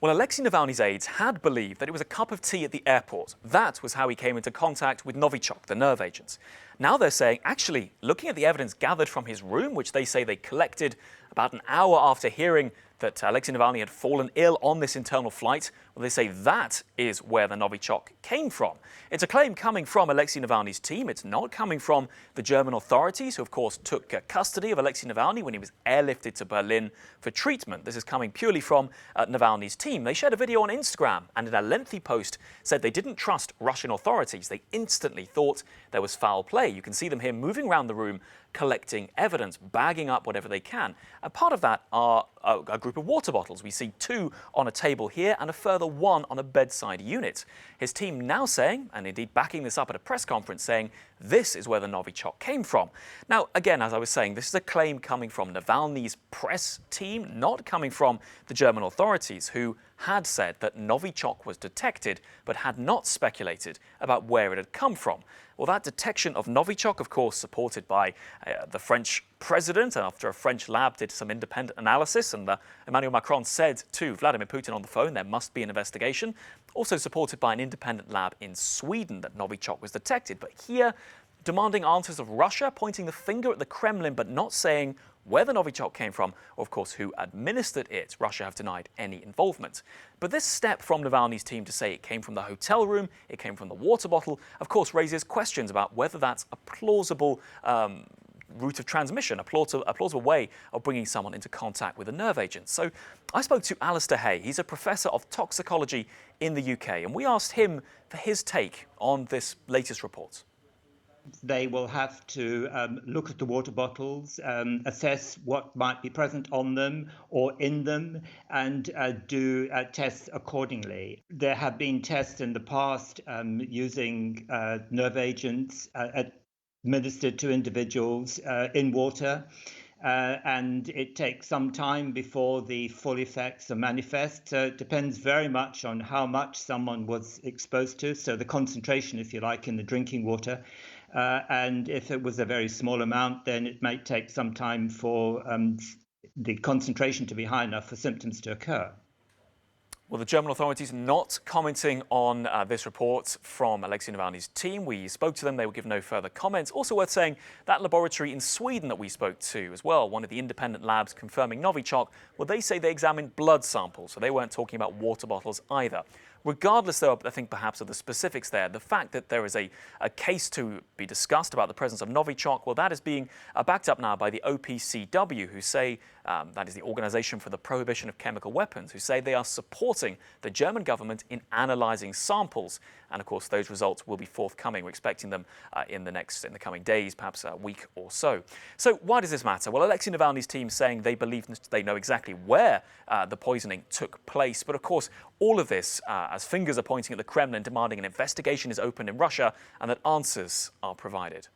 Well, Alexei Navalny's aides had believed that it was a cup of tea at the airport. That was how he came into contact with Novichok, the nerve agent. Now they're saying, actually, looking at the evidence gathered from his room, which they say they collected about an hour after hearing that Alexei Navalny had fallen ill on this internal flight, well, they say that is where the Novichok came from. It's a claim coming from Alexei Navalny's team. It's not coming from the German authorities, who, of course, took custody of Alexei Navalny when he was airlifted to Berlin for treatment. This is coming purely from Navalny's team. They shared a video on Instagram and in a lengthy post said they didn't trust Russian authorities. They instantly thought there was foul play. You can see them here moving around the room, collecting evidence, bagging up whatever they can. And part of that are a group of water bottles. We see 2 on a table here and a further 1 on a bedside unit. His team now saying, and indeed backing this up at a press conference, saying this is where the Novichok came from. Now, again, as I was saying, this is a claim coming from Navalny's press team, not coming from the German authorities, who had said that Novichok was detected, but had not speculated about where it had come from. Well, that detection of Novichok, of course, supported by the French president, after a French lab did some independent analysis, and Emmanuel Macron said to Vladimir Putin on the phone there must be an investigation, also supported by an independent lab in Sweden that Novichok was detected. But here, demanding answers of Russia, pointing the finger at the Kremlin, but not saying where the Novichok came from, or of course who administered it. Russia have denied any involvement. But this step from Navalny's team to say it came from the hotel room, it came from the water bottle, of course raises questions about whether that's a plausible route of transmission, a plausible way of bringing someone into contact with a nerve agent. So I spoke to Alistair Hay. He's a professor of toxicology in the UK, and we asked him for his take on this latest report. They will have to look at the water bottles, assess what might be present on them or in them, and do tests accordingly. There have been tests in the past using nerve agents administered to individuals in water. And it takes some time before the full effects are manifest. So it depends very much on how much someone was exposed to, so the concentration, if you like, in the drinking water. And if it was a very small amount, then it may take some time for the concentration to be high enough for symptoms to occur. Well, the German authorities not commenting on this report from Alexei Navalny's team. We spoke to them. They will give no further comments. Also worth saying, that laboratory in Sweden that we spoke to as well, one of the independent labs confirming Novichok, well, they say they examined blood samples, so they weren't talking about water bottles either. Regardless, though, I think perhaps of the specifics there, the fact that there is a case to be discussed about the presence of Novichok, well, that is being backed up now by the OPCW, who say, that is the Organization for the Prohibition of Chemical Weapons, who say they are supporting the German government in analyzing samples. And of course, those results will be forthcoming. We're expecting them in the coming days, perhaps a week or so. So why does this matter? Well, Alexei Navalny's team saying they believe they know exactly where the poisoning took place. But of course, all of this, as fingers are pointing at the Kremlin, demanding an investigation is opened in Russia and that answers are provided.